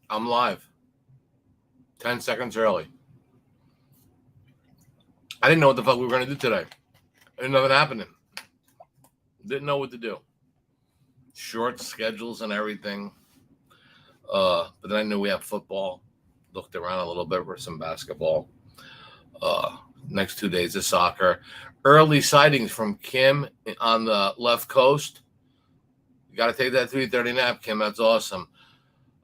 I'm live. 10 seconds early. I didn't know what the fuck we were going to do today. Ain't nothing happening. Didn't know what to do. Short schedules and everything. But then I knew we have football. Looked around a little bit for some basketball. Uh, Next 2 days of soccer. Early sightings from Kim on the left coast. You got to take that 3:30 nap, Kim. That's awesome.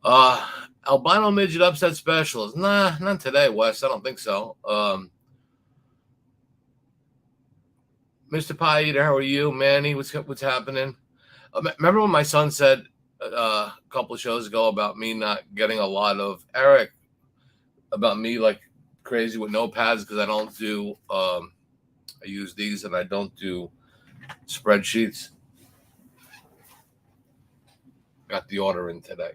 Uh, Albino midget upset specialist. Nah, not today, Wes. I don't think so. Mr. Pie Eater, how are you? Manny, what's happening? Remember when my son said a couple of shows ago about me not getting a lot of Eric, about me like crazy with notepads because I don't do I use these and I don't do spreadsheets. Got the order in today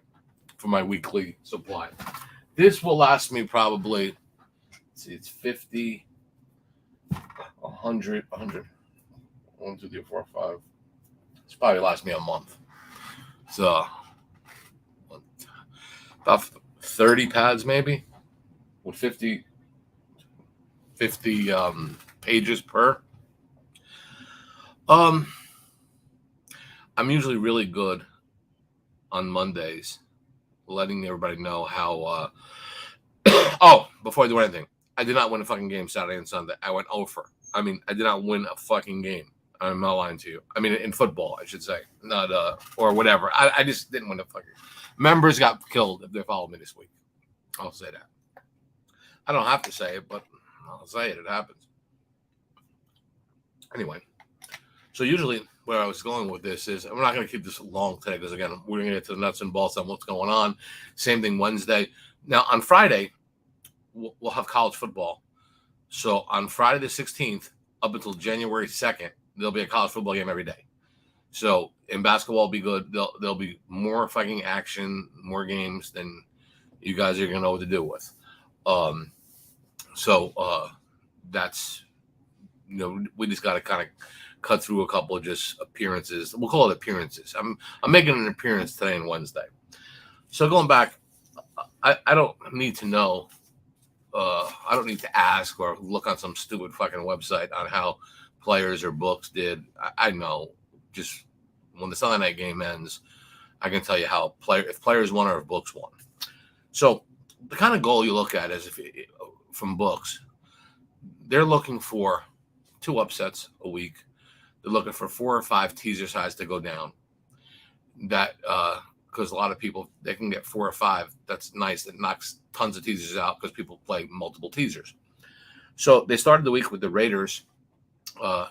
for my weekly supply. This will last me probably, let's see, it's 50, 100, 1, 2, 3, 4, 5. It's probably last me a month. So about 30 pads maybe with 50 pages per. Um, I'm usually really good on Mondays, letting everybody know how. Oh, before I do anything, I did not win a fucking game Saturday and Sunday. I went over. I mean, I did not win a fucking game. I'm not lying to you. I mean, in football, I should say, not or whatever. I just didn't win a fucking. Members got killed if they followed me this week. I'll say that. I don't have to say it, but I'll say it. It happens. Anyway, so usually where I was going with this is, we're not going to keep this long today because, again, we're going to get to the nuts and bolts on what's going on. Same thing Wednesday. Now, on Friday, we'll have college football. So on Friday the 16th, up until January 2nd, there'll be a college football game every day. So in basketball, will be good. There'll be more fucking action, more games than you guys are going to know what to do with. So that's, we just got to kind of cut through a couple of just appearances. We'll call it appearances. I'm making an appearance today and Wednesday. So going back, I don't need to know. I don't need to ask or look on some stupid fucking website on how players or books did. I know. Just when the Sunday night game ends, I can tell you how if players won or if books won. So the kind of goal you look at is from books, they're looking for 2 upsets a week. They're looking for 4 or 5 teaser sides to go down. That because a lot of people, they can get 4 or 5. That's nice. That knocks tons of teasers out because people play multiple teasers. So they started the week with the Raiders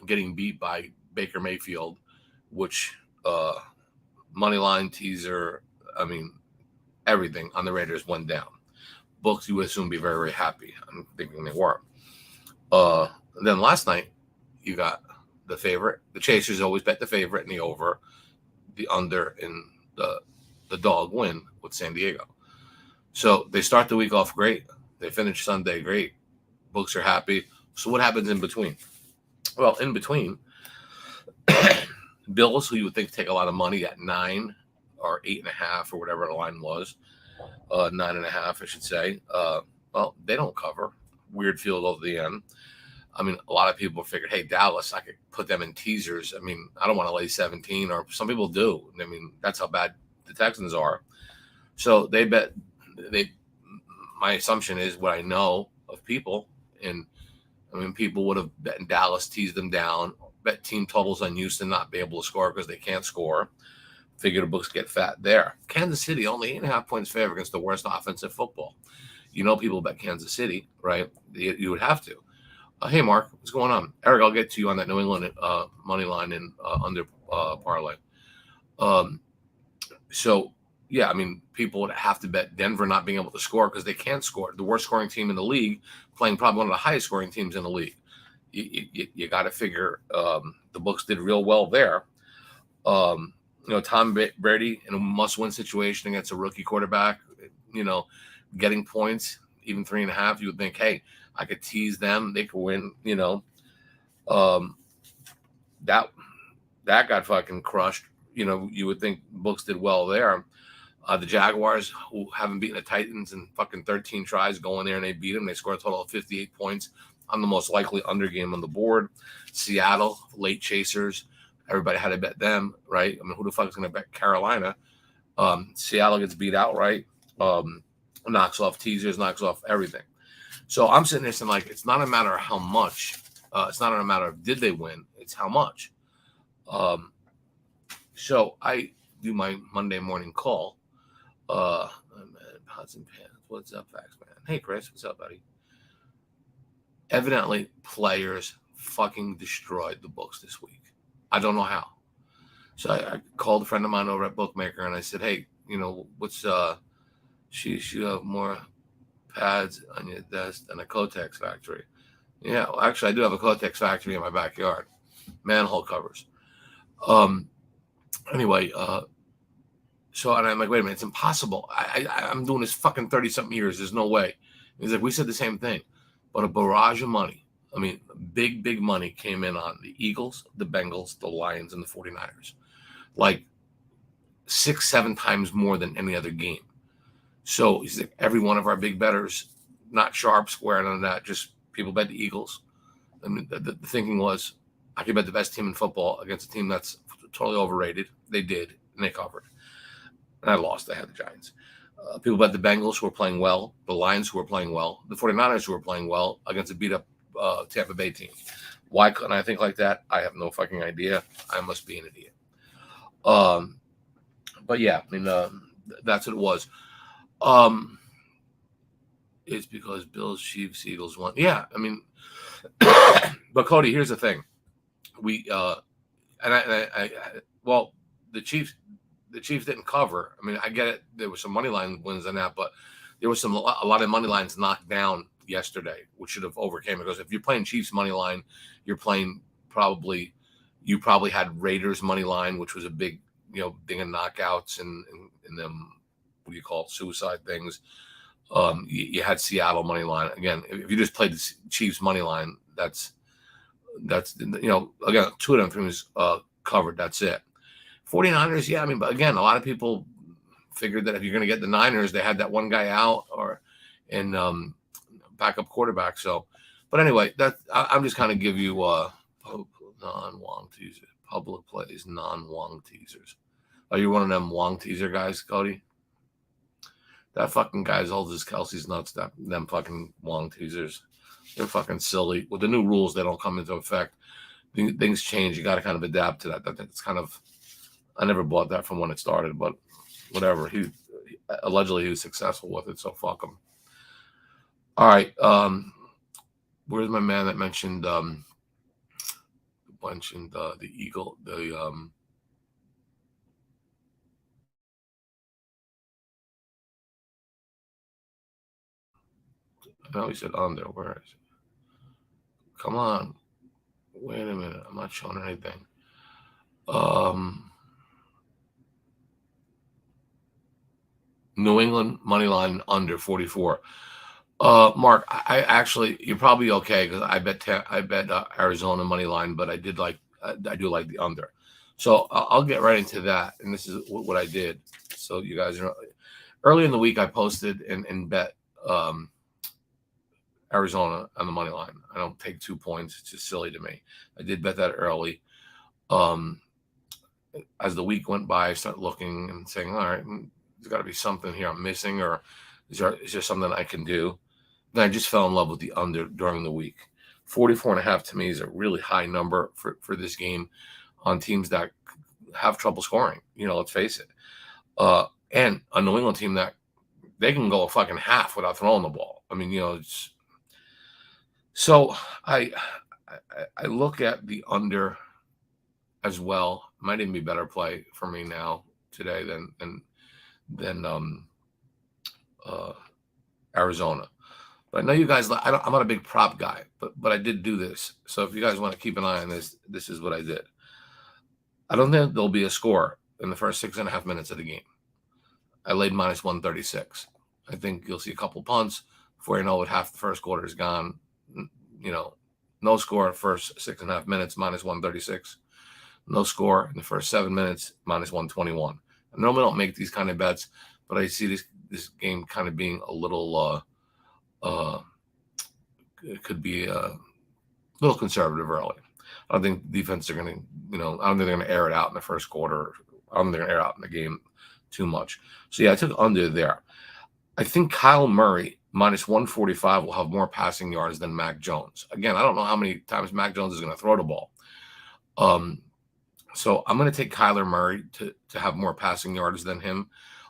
getting beat by Baker Mayfield, which money line teaser, I mean, everything on the Raiders went down. Books, you would assume, be very, very happy. I'm thinking they were. Then last night, you got the favorite. The chasers always bet the favorite and the over, the under, and the dog win with San Diego. So they start the week off great. They finish Sunday great. Books are happy. So what happens in between? Well, in between, Bills, who you would think take a lot of money at 9 or 8.5 or whatever the line was, 9.5, I should say. Well, they don't cover. Weird field over the end. I mean, a lot of people figured, hey, Dallas, I could put them in teasers. I mean, I don't want to lay 17, or some people do. I mean, that's how bad the Texans are. So they bet. My assumption is what I know of people, and I mean, people would have bet Dallas, teased them down, bet team totals on Houston not be able to score because they can't score. Figure the books get fat there. Kansas City only 8.5 points favor against the worst offensive football. People bet Kansas City, right? You would have to. Hey, Mark, what's going on? Eric, I'll get to you on that New England money line and under parlay. So, yeah, I mean, people would have to bet Denver not being able to score because they can't score. The worst scoring team in the league, playing probably one of the highest scoring teams in the league. You got to figure the books did real well there. Tom Brady in a must-win situation against a rookie quarterback, getting points, even 3.5, you would think, hey, I could tease them. They could win, that got fucking crushed. You would think books did well there. The Jaguars, who haven't beaten the Titans in fucking 13 tries, go in there and they beat them. They score a total of 58 points on the most likely under game on the board. Seattle, late chasers. Everybody had to bet them, right? I mean, who the fuck is going to bet Carolina? Seattle gets beat outright. Knocks off teasers, knocks off everything. So I'm sitting there saying, like, it's not a matter of how much. It's not a matter of did they win. It's how much. So I do my Monday morning call. Pots and pans. What's up, Factsman? Hey, Chris. What's up, buddy? Evidently, players fucking destroyed the books this week. I don't know how. So I called a friend of mine over at Bookmaker, and I said, hey, what's you have more pads on your desk than a Kotex factory. Yeah, well, actually, I do have a Kotex factory in my backyard. Manhole covers. Anyway, so and I'm like, wait a minute, it's impossible. I'm doing this fucking 30-something years. There's no way. He's like, we said the same thing. But a barrage of money, I mean, big money came in on the Eagles, the Bengals, the Lions, and the 49ers. Like 6-7 times more than any other game. So he's like, every one of our big bettors, not sharp, square, none of that, just people bet the Eagles. I mean, the thinking was, I could bet the best team in football against a team that's totally overrated. They did, and they covered. And I lost. I had the Giants. People bet the Bengals, who were playing well, the Lions, who were playing well, the 49ers, who were playing well, against a beat-up Tampa Bay team. Why couldn't I think like that? I have no fucking idea. I must be an idiot. But yeah, I mean, that's what it was. It's because Bills, Chiefs, Eagles won. Yeah, I mean, but Cody, here's the thing. Well, the Chiefs didn't cover. I mean, I get it. There was some money line wins on that, but there was a lot of money lines knocked down yesterday, which should have overcame it. Because if you're playing Chiefs money line, you probably had Raiders money line, which was a big, thing of knockouts and them, what do you call it, suicide things. You had Seattle money line. Again, if you just played the Chiefs money line, that's again, 2 of them things covered. That's it. 49ers, yeah, I mean, but again, a lot of people figured that if you're going to get the Niners, they had that one guy out and backup quarterback. So, but anyway, I'm just kind of give you non-Wong teasers, public plays, non-Wong teasers. Are you one of them Wong teaser guys, Cody? That fucking guy's old as Kelsey's nuts. Them fucking Wong teasers, they're fucking silly. With the new rules, they don't come into effect. Things change. You got to kind of adapt to that. That's kind of. I never bought that from when it started, but whatever. He allegedly was successful with it, so fuck him. All right. Where's my man that mentioned the Eagle, no, he said under. Where is it? Come on. Wait a minute. I'm not showing anything. New England money line under 44. Mark, I actually, you're probably okay because I bet Arizona money line, but I do like the under. So I'll get right into that, and this is what I did. So you guys are early in the week. I posted and bet Arizona on the money line. I don't take 2 points; it's just silly to me. I did bet that early. As the week went by, I started looking and saying, all right, there's got to be something here I'm missing, or is there something I can do? And I just fell in love with the under during the week. 44.5 to me is a really high number for this game on teams that have trouble scoring. Let's face it. And a New England team that they can go a fucking half without throwing the ball. I mean, it's so I look at the under as well. Might even be better play for me now today than Arizona. But I know you guys. I'm not a big prop guy, but I did do this. So if you guys want to keep an eye on this, this is what I did. I don't think there'll be a score in the first 6.5 minutes of the game. I laid minus 136. I think you'll see a couple punts before you know it. Half the first quarter is gone. No score first 6.5 minutes, minus 136. No score in the first 7 minutes, minus 121. I normally don't make these kind of bets, but I see this game kind of being a little it could be a little conservative early. I don't think defense are going to, I don't think they're going to air it out in the first quarter. I don't think they're going to air it out in the game too much. So yeah, I took under there. I think Kyle Murray minus 145 will have more passing yards than Mac Jones. Again, I don't know how many times Mac Jones is going to throw the ball. So I'm going to take Kyler Murray to have more passing yards than him,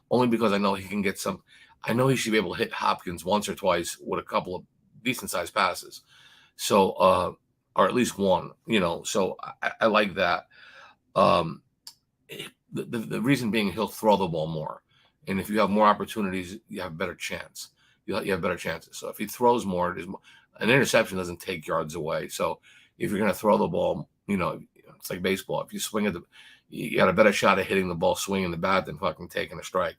only because I know he can get some. I know he should be able to hit Hopkins once or twice with a couple of decent-sized passes. So, or at least one, So I like that. The reason being he'll throw the ball more, and if you have more opportunities, you have a better chance. You have better chances. So if he throws more, an interception doesn't take yards away. So if you're going to throw the ball, it's like baseball. If you swing at you got a better shot at hitting the ball swinging the bat than fucking taking a strike.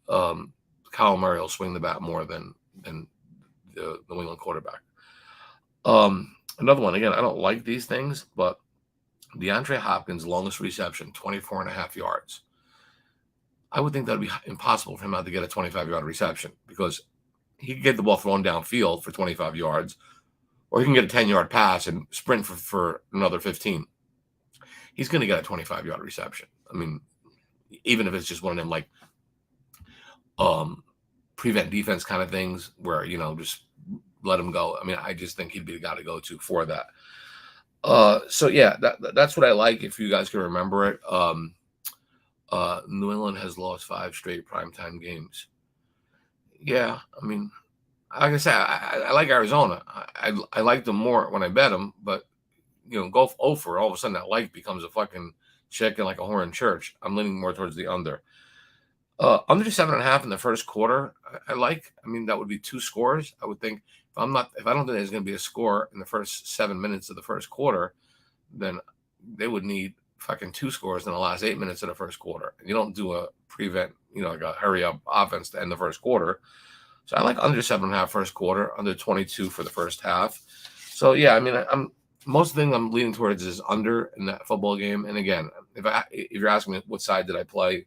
Kyle Murray will swing the bat more than the New England quarterback. Another one, again, I don't like these things, but DeAndre Hopkins' longest reception, 24.5 yards. I would think that would be impossible for him not to get a 25-yard reception, because he can get the ball thrown downfield for 25 yards, or he can get a 10-yard pass and sprint for another 15. He's going to get a 25-yard reception. I mean, even if it's just one of them like prevent defense kind of things where, just let him go. I mean, I just think he'd be the guy to go to for that. So yeah, that's what I like. If you guys can remember it, New England has lost 5 straight primetime games. Yeah, I mean, like I said, I like Arizona. I like them more when I bet them, but go over, all of a sudden that like becomes a fucking chicken like a whore in church. I'm leaning more towards the under. Under 7.5 in the first quarter, I like. I mean, that would be 2 scores. I would think if I don't think there's going to be a score in the first 7 minutes of the first quarter, then they would need fucking 2 scores in the last 8 minutes of the first quarter. And you don't do a prevent, like a hurry up offense to end the first quarter. So I like under 7.5 first quarter, under 22 for the first half. So yeah, I mean, most of the thing I'm leaning towards is under in that football game. And again, if you're asking me what side did I play,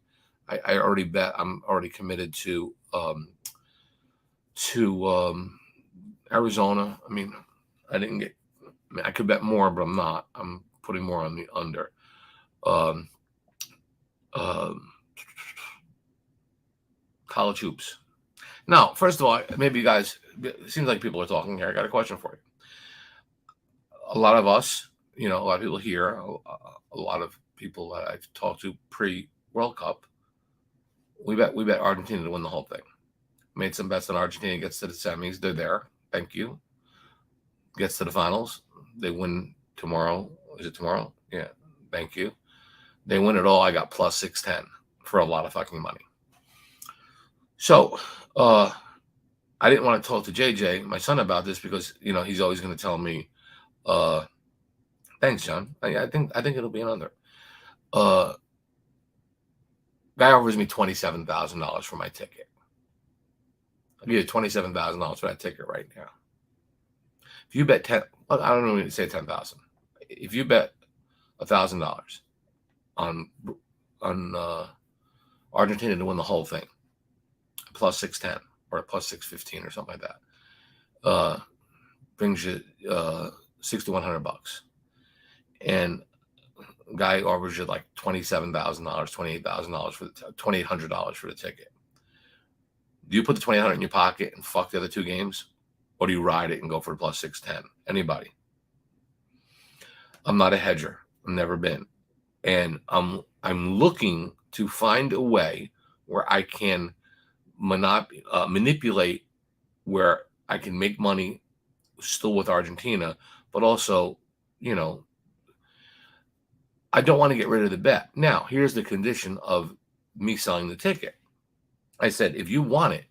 I already bet. I'm already committed to Arizona. I mean, I could bet more, but I'm not. I'm putting more on the under. College hoops. Now, first of all, maybe you guys, it seems like people are talking here. I got a question for you. A lot of us, a lot of people here, a lot of people that I've talked to pre-World Cup, we bet Argentina to win the whole thing. Made some bets on Argentina gets to the semis. They're there. Thank you. Gets to the finals. They win tomorrow. Is it tomorrow? Yeah. Thank you. They win it all. I got plus 610 for a lot of fucking money. So I didn't want to talk to JJ, my son, about this because he's always going to tell me, thanks, John. I think it'll be an under. Guy offers me $27,000 for my ticket. I'll give you $27,000 for that ticket right now. If you bet I don't know when to say 10,000. If you bet $1,000 on Argentina to win the whole thing, plus 610 or plus 615 or something like that, brings you $6,100, and guy offers you like $27,000, $28,000 for $2,800 for the ticket. Do you put the $2,800 in your pocket and fuck the other 2 games, or do you ride it and go for the plus 610? Anybody? I'm not a hedger. I've never been, and I'm looking to find a way where I can manipulate where I can make money still with Argentina, but also, I don't want to get rid of the bet. Now, here's the condition of me selling the ticket. I said, if you want it,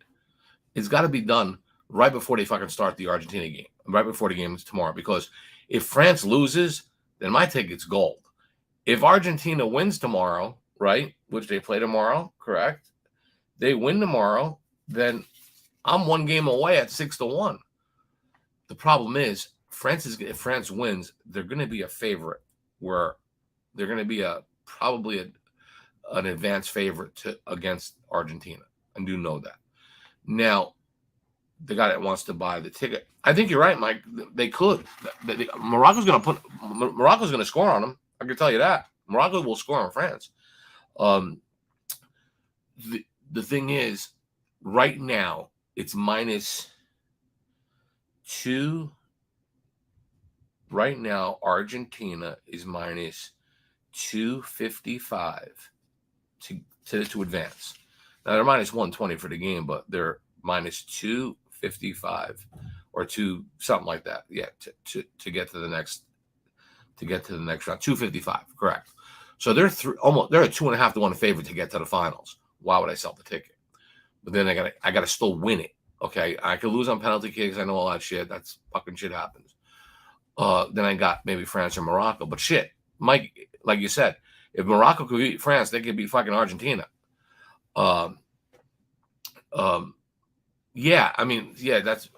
it's got to be done right before they fucking start the Argentina game, right before the game is tomorrow. Because if France loses, then my ticket's gold. If Argentina wins tomorrow, right, which they play tomorrow, correct? They win tomorrow, then I'm 1 game away at 6-1. The problem is, if France wins, they're going to be a favorite, where they're going to be probably an advanced favorite against Argentina. I do know that. Now, the guy that wants to buy the ticket, I think you're right, Mike. They could. Morocco's going to score on them. I can tell you that. Morocco will score on France. The thing is, right now it's -2. Right now, Argentina is -255 to advance. Now they're -120 for the game, but they're -255 or something like that. Yeah, to get to the next round. 255, correct. So they're they're a 2.5 to 1 favorite to get to the finals. Why would I sell the ticket? But then I gotta still win it. Okay, I could lose on penalty kicks. I know all that shit. That's fucking shit happens. Then I got maybe France or Morocco. But shit, Mike, like you said, if Morocco could beat France, they could beat fucking Argentina. Yeah, I mean, yeah, it's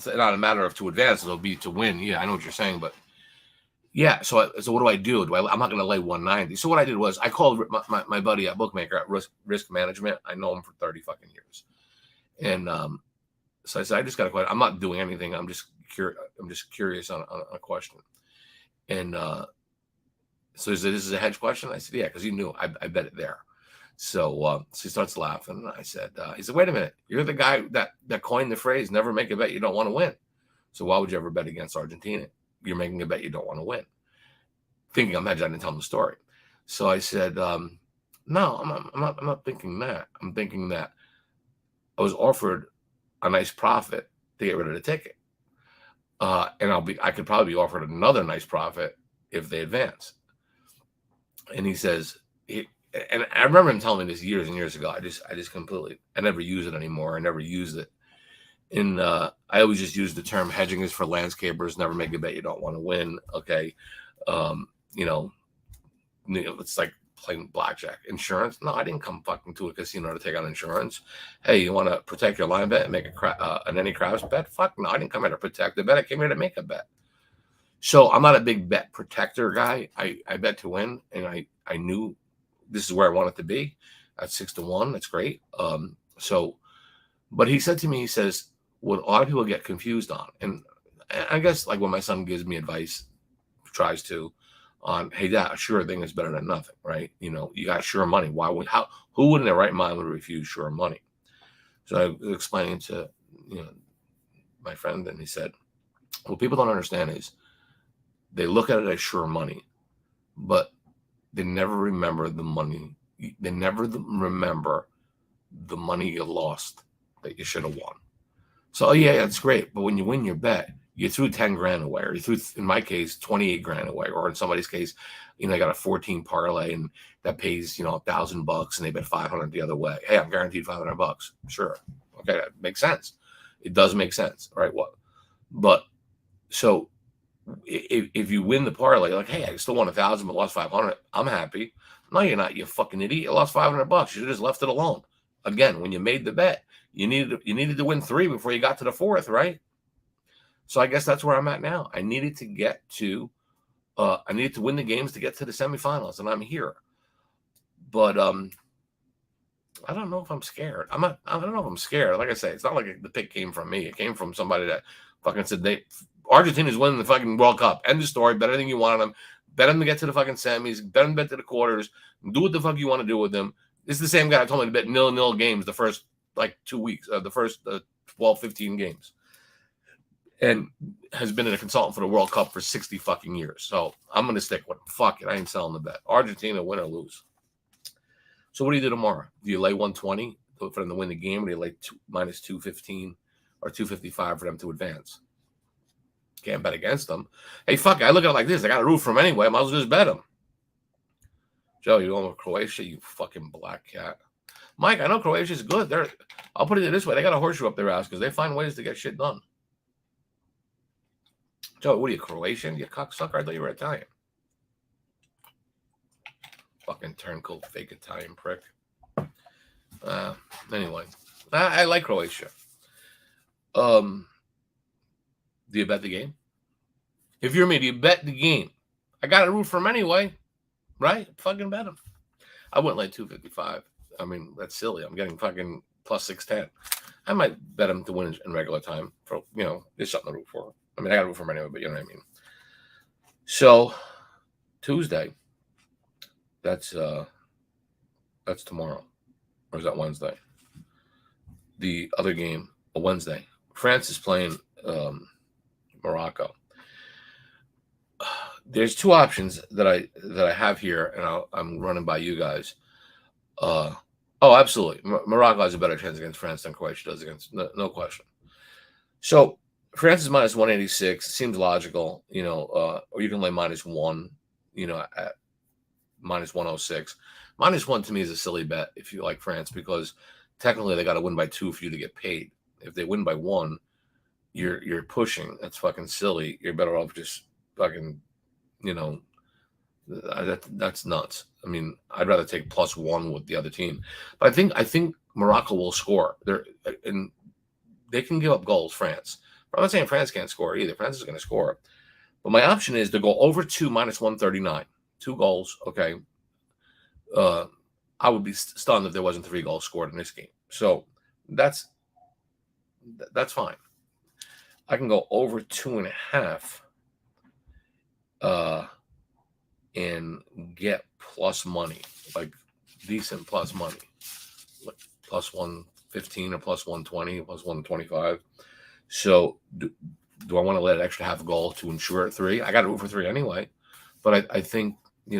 not a matter of to advance; it'll be to win. Yeah, I know what you're saying, but yeah. So what do I do? I'm not going to lay 190. So what I did was I called my buddy at bookmaker at risk management. I know him for 30 fucking years, and so I said I just got a question. I'm not doing anything. I'm just curious on a question, and so he said, "This is a hedge question." I said, "Yeah," because he knew I bet it there. So he starts laughing. And I said, he said, "Wait a minute. You're the guy that coined the phrase, never make a bet you don't want to win. So why would you ever bet against Argentina? You're making a bet you don't want to win." Thinking I'm hedging, I didn't tell him the story. So I said, no, I'm not thinking that. I'm thinking that I was offered a nice profit to get rid of the ticket. And I could probably be offered another nice profit if they advance. And he says, and I remember him telling me this years and years ago. I just completely, I never use it anymore. I never used it. And I always just use the term hedging is for landscapers. Never make a bet you don't want to win. Okay. It's like playing blackjack. Insurance? No, I didn't come fucking to a casino to take on insurance. Hey, you want to protect your line bet and make an any craps bet? Fuck no, I didn't come here to protect the bet. I came here to make a bet. So I'm not a big bet protector guy. I bet to win, and I knew this is where I want it to be at 6 to 1. That's great. But he said to me, he says, what a lot of people get confused on, and I guess like when my son gives me advice, tries to, on, hey, dad, a sure thing is better than nothing, right? You got sure money. Who would in their right mind would refuse sure money? So I was explaining to, my friend, and he said, what people don't understand is they look at it as sure money, but they never remember the money. They never remember the money you lost that you should have won. So, yeah, that's great. But when you win your bet, you threw 10 grand away, or you threw, in my case, 28 grand away, or in somebody's case, I got a 14 parlay and that pays, $1,000 and they bet 500 the other way. Hey, I'm guaranteed $500. Sure. Okay. That makes sense. It does make sense. Right. But so if you win the parlay, like, hey, I still won 1,000, but lost 500. I'm happy. No, you're not. You fucking idiot. You lost $500. You should have just left it alone. Again, when you made the bet, you needed to win 3 before you got to the 4th, right? So I guess that's where I'm at now. I needed to win the games to get to the semifinals, and I'm here. But I don't know if I'm scared. I don't know if I'm scared. Like I say, it's not like the pick came from me. It came from somebody that fucking said Argentina's winning the fucking World Cup. End of story. Bet anything you want on them. Bet them to get to the fucking semis. Bet them to get to the quarters. Do what the fuck you want to do with them. This is the same guy that told me to bet 0-0 games the first 2 weeks, the first 12, 15 games. And has been a consultant for the World Cup for 60 fucking years. So I'm going to stick with him. Fuck it. I ain't selling the bet. Argentina, win or lose. So what do you do tomorrow? Do you lay 120 for them to win the game, or do you lay minus 215 or 255 for them to advance? Can't bet against them. Hey, fuck it. I look at it like this. I got to root for them anyway. I might as well just bet them. Joe, you going with Croatia, you fucking black cat. Mike, I know Croatia's good. I'll put it this way. They got a horseshoe up their ass because they find ways to get shit done. Joe, what are you, Croatian? You cocksucker? I thought you were Italian. Fucking turncoat, fake Italian prick. Anyway, I like Croatia. Do you bet the game? If you're me, do you bet the game? I got to root for them anyway, right? Fucking bet them. I wouldn't lay 255. I mean, that's silly. I'm getting fucking plus 610. I might bet him to win in regular time. For there's something to root for. I mean, I got to root for him anyway, but you know what I mean. So Tuesday, that's tomorrow, or is that Wednesday? The other game, a Wednesday. France is playing Morocco. There's two options that I have here, and I'm running by you guys. Oh, absolutely. Morocco has a better chance against France than Croatia does against, no question. So France is minus 186. Seems logical, or you can lay -1, at minus 106. -1 to me is a silly bet if you like France, because technically they got to win by 2 for you to get paid. If they win by 1, you're pushing. That's fucking silly. You're better off just fucking, that's nuts. I mean, I'd rather take +1 with the other team. But I think Morocco will score. And they can give up goals, France. But I'm not saying France can't score either. France is going to score. But my option is to go over 2 -139. 2 goals, okay. I would be stunned if there wasn't 3 goals scored in this game. So that's fine. I can go over 2.5 and get plus money, like decent plus money, like plus 115 or plus 120, plus 125. So do I want to let an extra half goal to ensure 3? I got to root for 3 anyway. But I think, I'm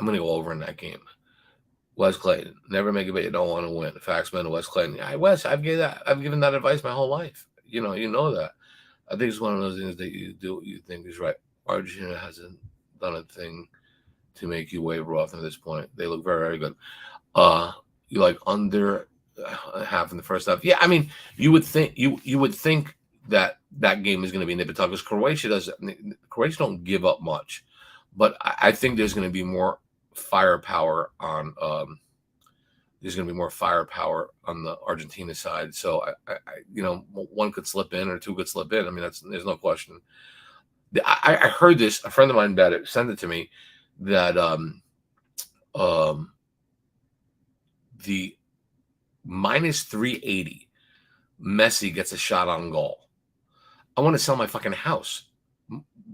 going to go over in that game. Wes Clayton, never make a bet you don't want to win. Factsman, Wes Clayton. Yeah, Wes, I've given that advice my whole life. You know that. I think it's one of those things that you do what you think is right. Argentina hasn't done a thing to make you waver off at this point. They look very, very good. You like under half in the first half. Yeah, I mean, you would think that game is going to be nip and tuck, because Croatia don't give up much, but I think there's going to be more firepower on the Argentina side. So I one could slip in or 2 could slip in. I mean, there's no question. I heard this. A friend of mine sent it to me that the -380 Messi gets a shot on goal. I want to sell my fucking house.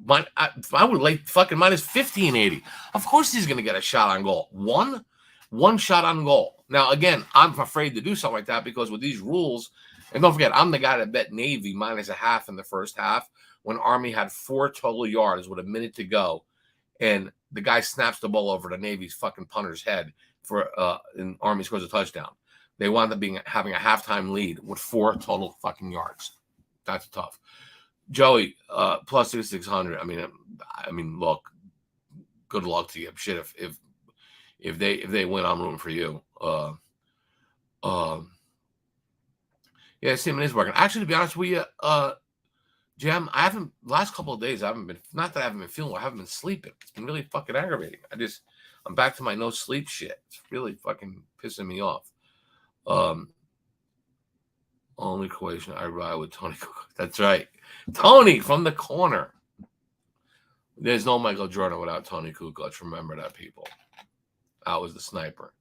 I would lay fucking -1580. Of course he's going to get a shot on goal. One shot on goal. Now, again, I'm afraid to do something like that, because with these rules, and don't forget, I'm the guy that bet Navy -0.5 in the first half when Army had 4 total yards with a minute to go, and the guy snaps the ball over to Navy's fucking punter's head and Army scores a touchdown. They wound up having a halftime lead with 4 total fucking yards. That's tough. Joey, plus 600. I mean, look, good luck to you. Shit, if they win, I'm rooting for you. Yeah, Simon is working. Actually, to be honest with you, Jem, last couple of days, not that I haven't been feeling well, I haven't been sleeping. It's been really fucking aggravating. I'm back to my no sleep shit. It's really fucking pissing me off. Only Croatian I ride with Tony Cook. That's right. Tony from the corner. There's no Michael Jordan without Tony Kukoc. Remember that, people. I was the sniper.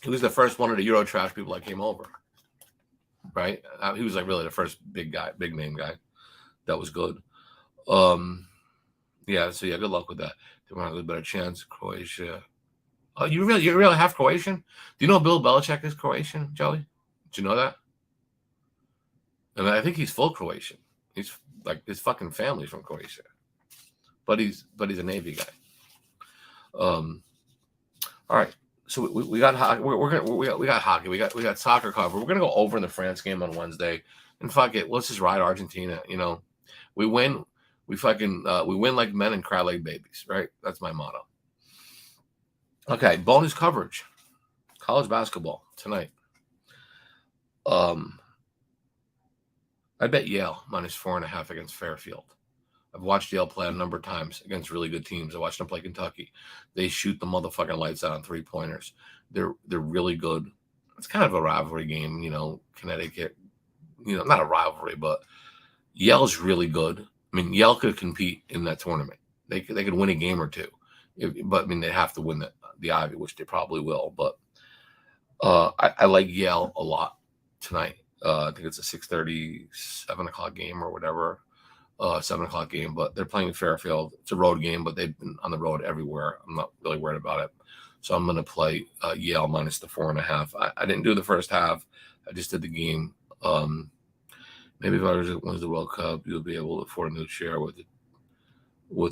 He was the first one of the Euro trash people that came over. Right? He was like really the first big name guy. That was good. Yeah, so yeah, good luck with that. They want a little better chance. Croatia. Oh, you're really half Croatian? Do you know Bill Belichick is Croatian, Joey? Did you know that? I mean, I think he's full Croatian. He's like, his fucking family's from Croatia, but he's a Navy guy. All right. So we got hockey. We got hockey. We got soccer cover. We're gonna go over in the France game on Wednesday, and fuck it, let's just ride Argentina. We win. We win like men and cry like babies. Right? That's my motto. Okay, bonus coverage. College basketball tonight. I bet Yale -4.5 against Fairfield. I've watched Yale play a number of times against really good teams. I watched them play Kentucky. They shoot the motherfucking lights out on 3-pointers. They're really good. It's kind of a rivalry game, Connecticut. Not a rivalry, but Yale's really good. I mean, Yale could compete in that tournament. They could win a game or two, but I mean they have to win the Ivy, which they probably will. But I like Yale a lot tonight. I think it's a 6:30, 7 o'clock game or whatever. 7 o'clock game, but they're playing Fairfield. It's a road game, but they've been on the road everywhere. I'm not really worried about it. So I'm going to play Yale minus the 4.5. I didn't do the first half. I just did the game. Maybe if I wins the World Cup, you'll be able to afford a new chair with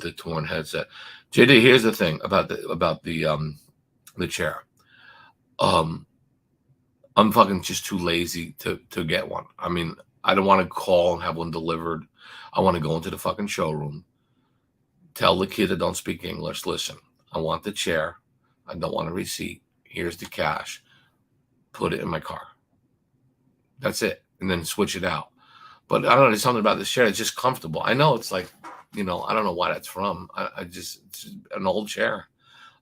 a torn headset. JD, here's the thing about the chair. I'm fucking just too lazy to get one. I mean, I don't want to call and have one delivered. I want to go into the fucking showroom, tell the kid that don't speak English, listen, I want the chair. I don't want a receipt. Here's the cash. Put it in my car. That's it. And then switch it out. But I don't know, there's something about this chair. It's just comfortable. I know it's like, I don't know why that's from. It's just an old chair.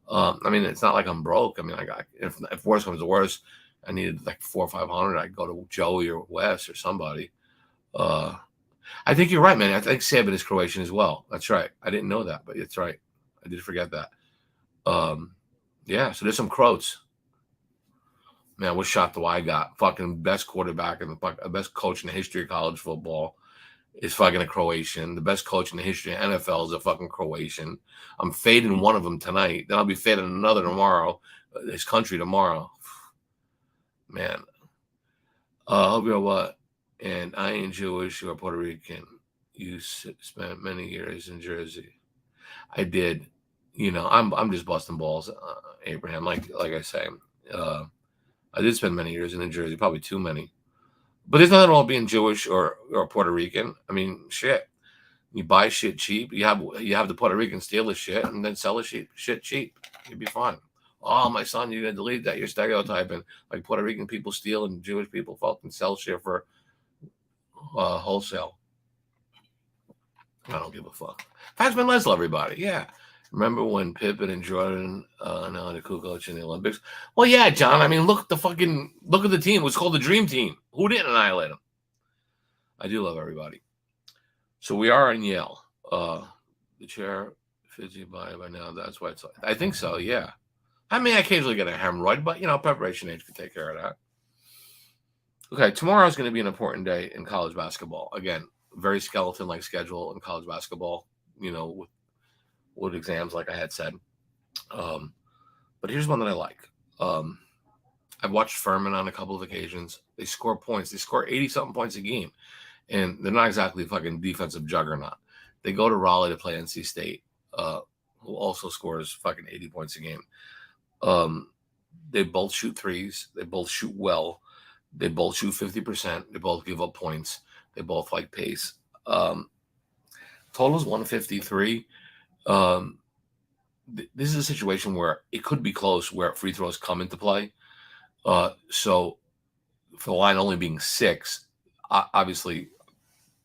I mean, it's not like I'm broke. I mean, if worse comes to worse, I needed like $400 or $500. I'd go to Joey or Wes or somebody. I think you're right, man. I think Saban is Croatian as well. That's right. I didn't know that, but it's right. I did forget that. Yeah, so there's some Croats. Man, what shot do I got? Fucking best quarterback and the best coach in the history of college football is fucking a Croatian. The best coach in the history of NFL is a fucking Croatian. I'm fading one of them tonight. Then I'll be fading another tomorrow. His country tomorrow. Man. Hope you're what? And I ain't Jewish or Puerto Rican. You spent many years in Jersey. I did. I'm just busting balls, Abraham. Like I say, I did spend many years in New Jersey, probably too many. But there's nothing wrong with being Jewish or Puerto Rican. I mean, shit. You buy shit cheap. You have the Puerto Rican steal the shit and then sell the shit cheap. You'd be fine. Oh, my son, you're gonna delete that. You're stereotyping. Like Puerto Rican people steal and Jewish people fucking sell shit for wholesale. I don't give a fuck. Factsman, let's love everybody. Yeah. Remember when Pippen and Jordan now the coach in the Olympics? Well, yeah, John. I mean, look at the team. It was called the Dream Team. Who didn't annihilate them? I do love everybody. So we are in Yale. The chair fits you by now. That's why I think so. Yeah. I mean, I occasionally get a hemorrhoid, but preparation age can take care of that. Okay, tomorrow is going to be an important day in college basketball. Again, very skeleton-like schedule in college basketball. With exams, like I had said. But here's one that I like. I've watched Furman on a couple of occasions. They score points. They score 80-something points a game. And they're not exactly a fucking defensive juggernaut. They go to Raleigh to play NC State, who also scores fucking 80 points a game. They both shoot threes. They both shoot well. They both shoot 50%. They both give up points. They both like pace. Total is 153. This is a situation where it could be close, where free throws come into play. So for the line only being 6, obviously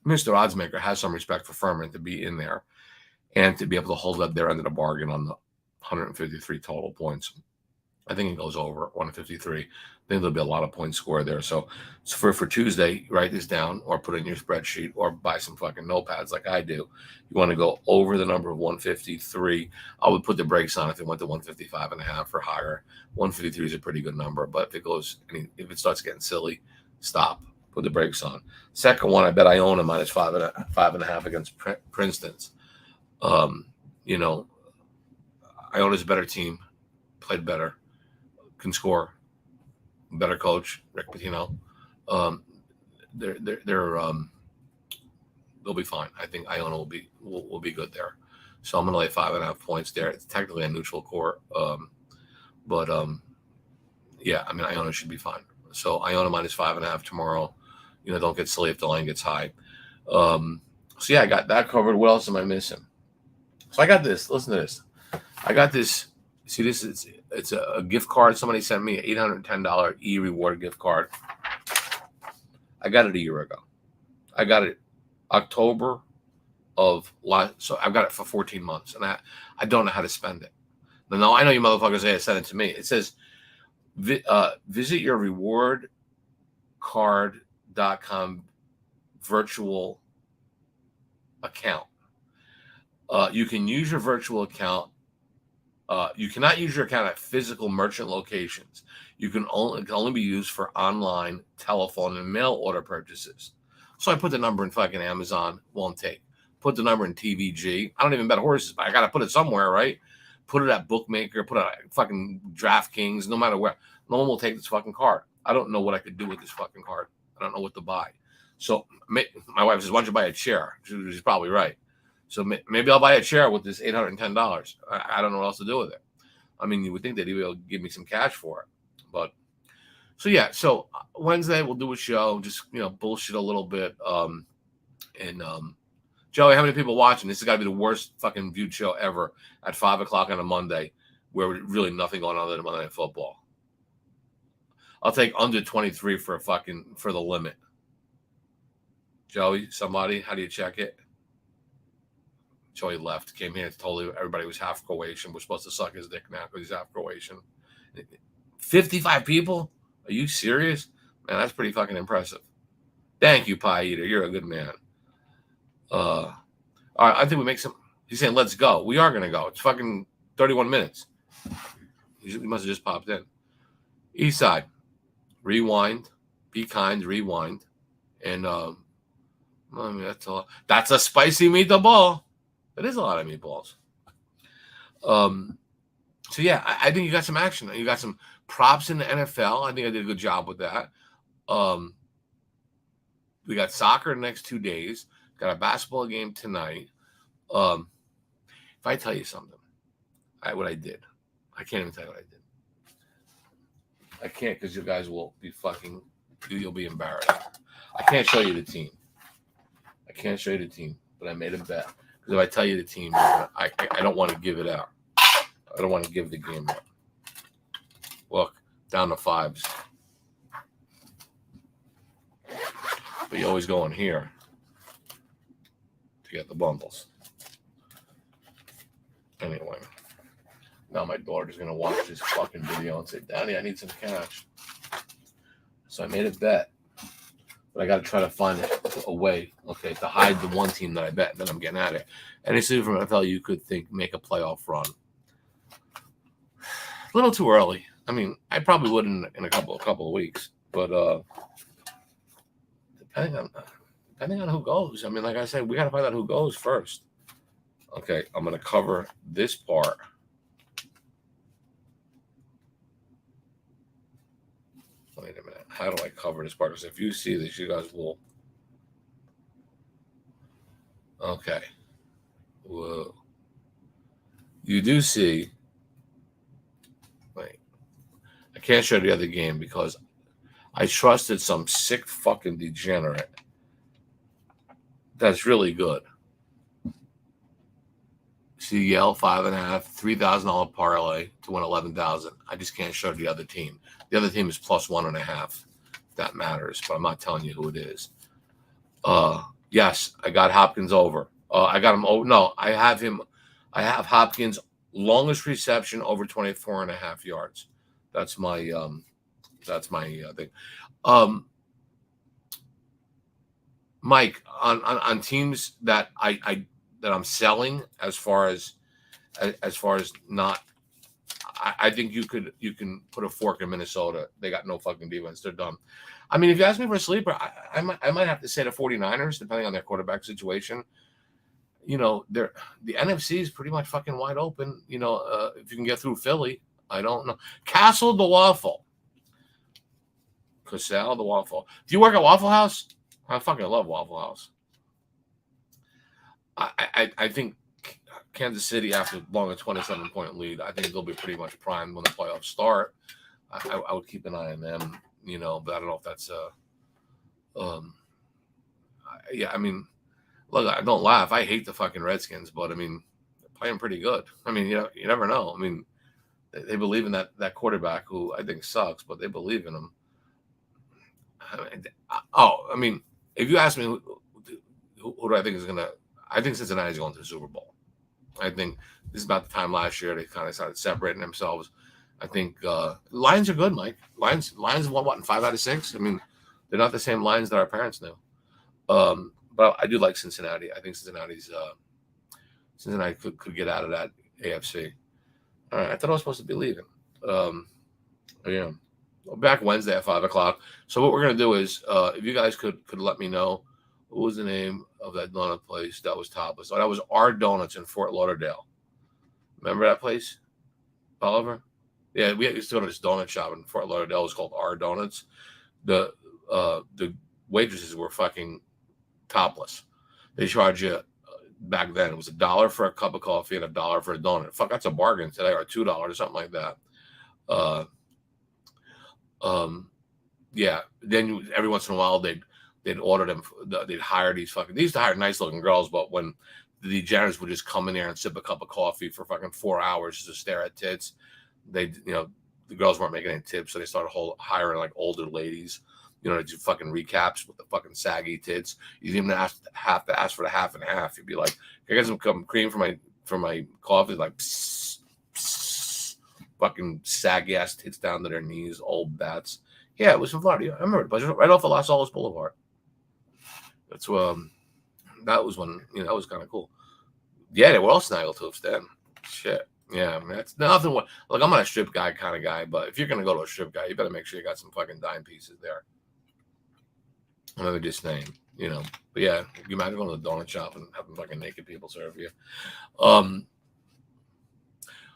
Mr. Oddsmaker has some respect for Furman to be in there and to be able to hold up their end of the bargain on the 153 total points. I think it goes over 153. I think there'll be a lot of points scored there. So for Tuesday, write this down or put it in your spreadsheet or buy some fucking notepads like I do. You want to go over the number of 153. I would put the brakes on if it went to 155.5 or higher. 153 is a pretty good number, but if it starts getting silly, stop. Put the brakes on. Second one, I bet Iona minus 5.5 against Princeton's. Iona's a better team, played better, can score, better coach, Rick Pitino. They'll be fine. I think Iona will be good there. So I'm going to lay 5.5 points there. It's technically a neutral court, but yeah, I mean Iona should be fine. So Iona minus 5.5 tomorrow. Don't get silly if the line gets high. So yeah, I got that covered. What else am I missing? So I got this. Listen to this. I got this. See, this is it's a gift card. Somebody sent me an $810 e-reward gift card. I got it a year ago. I got it October of last. So I've got it for 14 months, and I don't know how to spend it. No, I know you motherfuckers say send it to me. It says visit your rewardcard.com virtual account. You can use your virtual account. You cannot use your account at physical merchant locations. It can only be used for online, telephone, and mail order purchases. So I put the number in fucking Amazon, won't take. Put the number in TVG. I don't even bet horses, but I got to put it somewhere, right? Put it at Bookmaker, put it at fucking DraftKings, no matter where. No one will take this fucking card. I don't know what I could do with this fucking card. I don't know what to buy. So my wife says, why don't you buy a chair? She's probably right. So maybe I'll buy a chair with this $810. I don't know what else to do with it. I mean, you would think that he will give me some cash for it. But so, yeah. So Wednesday we'll do a show, just, bullshit a little bit. Joey, how many people watching? This has got to be the worst fucking viewed show ever at 5 o'clock on a Monday, where really nothing going on other than Monday Night Football. I'll take under 23 for the limit. Joey, somebody, how do you check it? Joey left, came here, told everybody was half Croatian. We're supposed to suck his dick now because he's half Croatian. 55 people? Are you serious? Man, that's pretty fucking impressive. Thank you, Pie Eater. You're a good man. All right, I think we make some. He's saying, let's go. We are going to go. It's fucking 31 minutes. He must have just popped in. East side, rewind, be kind, rewind. And I mean, that's a spicy meatball. It is a lot of meatballs. So yeah, I think you got some action. You got some props in the NFL. I think I did a good job with that. We got soccer the next 2 days. Got a basketball game tonight. If I tell you something, what I did, I can't even tell you what I did. I can't because you guys will be you'll be embarrassed. I can't show you the team. But I made a bet. Because if I tell you the team, I don't want to give it out. I don't want to give the game up. Look, down to 5s. But you always go in here to get the bundles. Anyway, now my daughter's going to watch this fucking video and say, Daddy, I need some cash. So I made a bet. But I got to try to find a way, to hide the one team that I bet. Then I'm getting at it. Any team from NFL you could think make a playoff run. A little too early. I mean, I probably would in a couple of weeks. But depending on who goes. I mean, like I said, we got to find out who goes first. Okay, I'm going to cover this part. Wait a minute. How do I cover this part? Because if you see this, you guys will. Okay. Whoa. You do see. Wait. I can't show the other game because I trusted some sick fucking degenerate. That's really good. CL 5.5, $3,000 parlay to win 11,000. I just can't show the other team. The other team is plus 1.5. If that matters, but I'm not telling you who it is. Yes, I got Hopkins over. I got him. Oh no, I have him. I have Hopkins longest reception over 24.5 yards. That's my thing. Mike, on teams that I'm selling as far as not. I think you can put a fork in Minnesota. They got no fucking defense. They're done. I mean, if you ask me for a sleeper, I might have to say the 49ers, depending on their quarterback situation. The NFC is pretty much fucking wide open. If you can get through Philly, I don't know. Castle the Waffle. Casal the Waffle. Do you work at Waffle House? I fucking love Waffle House. I think Kansas City, after long a 27-point lead, I think they'll be pretty much primed when the playoffs start. I would keep an eye on them, but I don't know if that's I mean, look, I don't laugh. I hate the fucking Redskins, but I mean, they're playing pretty good. I mean, you never know. I mean, they believe in that quarterback who I think sucks, but they believe in him. I mean, if you ask me who do I think is gonna, I think Cincinnati's going to the Super Bowl. I think this is about the time last year they kind of started separating themselves. I think Lions are good, Mike. Lions won what in 5 out of 6. I mean, they're not the same Lions that our parents knew. But I do like Cincinnati. I think Cincinnati's Cincinnati could get out of that AFC. All right, I thought I was supposed to be leaving. Yeah, back Wednesday at 5 o'clock. So what we're gonna do is, if you guys could let me know what was the name of that donut place that was topless. Oh, that was Our Donuts in Fort Lauderdale. Remember that place, Oliver? Yeah, we used to go to this donut shop in Fort Lauderdale. It was called Our Donuts. The waitresses were fucking topless. They charge you back then. It was $1 for a cup of coffee and $1 for a donut. Fuck, that's a bargain today, or $2 or something like that. Uh, yeah. Then every once in a while they'd order them. They'd hire these fucking. They used to hire nice looking girls, but when the degenerates would just come in there and sip a cup of coffee for fucking 4 hours just to stare at tits, they the girls weren't making any tips, so they started hiring like older ladies. To do fucking recaps with the fucking saggy tits. You didn't even have to ask for the half and half. You'd be like, "Can I get some cream for my coffee?" Like, psst, psst, fucking saggy ass tits down to their knees, old bats. Yeah, it was in Florida. Yeah, I remember it. Right off of Las Olas Boulevard. That's that was when that was kind of cool. Yeah, they were all snaggletooths then. Shit. Yeah, I mean, that's nothing. Like, I'm not a strip guy kind of guy, but if you're gonna go to a strip guy, you better make sure you got some fucking dime pieces there. Another just name, But yeah, you imagine going to the donut shop and having fucking naked people serve you.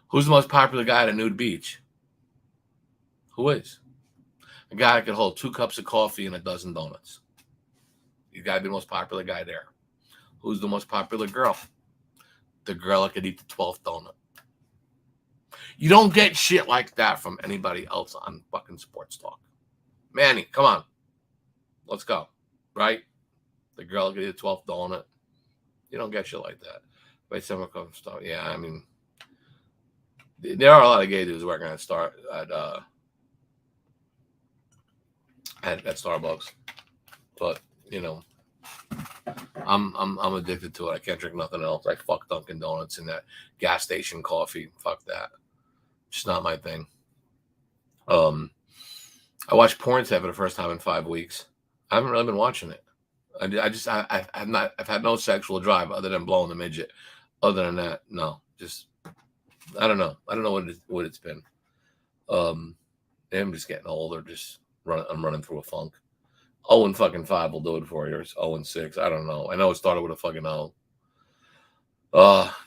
Who's the most popular guy at a nude beach? Who is? A guy that could hold 2 cups of coffee and a dozen donuts. You gotta be the most popular guy there. Who's the most popular girl? The girl that could eat the 12th donut. You don't get shit like that from anybody else on fucking sports talk. Manny, come on. Let's go. Right? The girl get the 12th donut. You don't get shit like that. By summer comes stuff. Yeah, I mean, there are a lot of gay dudes working at Starbucks, but I'm addicted to it. I can't drink nothing else. I fuck Dunkin' Donuts and that gas station coffee. Fuck that. Just not my thing. I watched Pornhub for the first time in 5 weeks. I haven't really been watching it. I've had no sexual drive other than blowing the midget. Other than that, no. Just I don't know. I don't know what it's been. I'm just getting older. I'm running through a funk. 0-5 will do it for you. Or 0-6. I don't know. I know it started with a fucking O.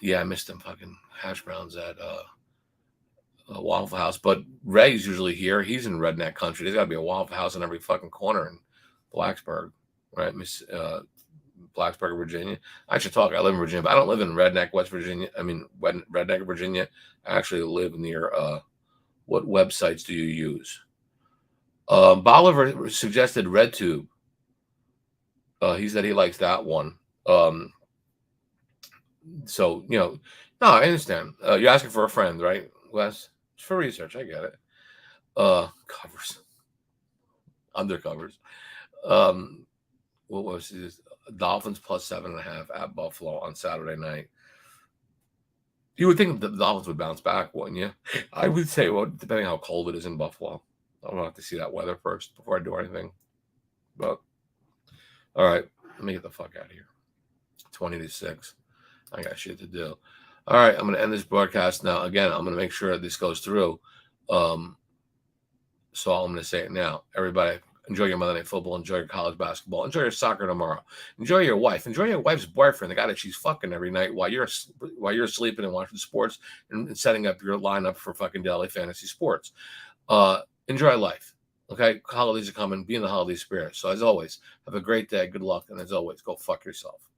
Yeah, I missed them fucking hash browns at Waffle House. But Ray's usually here. He's in redneck country. There's got to be a Waffle House in every fucking corner in Blacksburg, right? Blacksburg, Virginia. I should talk. I live in Virginia, but I don't live in redneck West Virginia. I mean, redneck Virginia. I actually live near. What websites do you use? Bolivar suggested RedTube. He said he likes that one. So no, I understand. You're asking for a friend, right, Wes? It's for research. I get it. Covers, undercovers. What was this? Dolphins plus 7.5 at Buffalo on Saturday night. You would think the Dolphins would bounce back, wouldn't you? I would say, well, depending on how cold it is in Buffalo. I'm gonna have to see that weather first before I do anything. But all right, let me get the fuck out of here. 20-6. I got shit to do. All right, I'm gonna end this broadcast now. Again, I'm gonna make sure this goes through. So I'm gonna say it now. Everybody, enjoy your Monday Night Football. Enjoy your college basketball. Enjoy your soccer tomorrow. Enjoy your wife. Enjoy your wife's boyfriend, the guy that she's fucking every night while you're sleeping and watching sports and setting up your lineup for fucking daily fantasy sports. Enjoy life. Okay, holidays are coming. Be in the holiday spirit. So as always, have a great day. Good luck, and as always, go fuck yourself.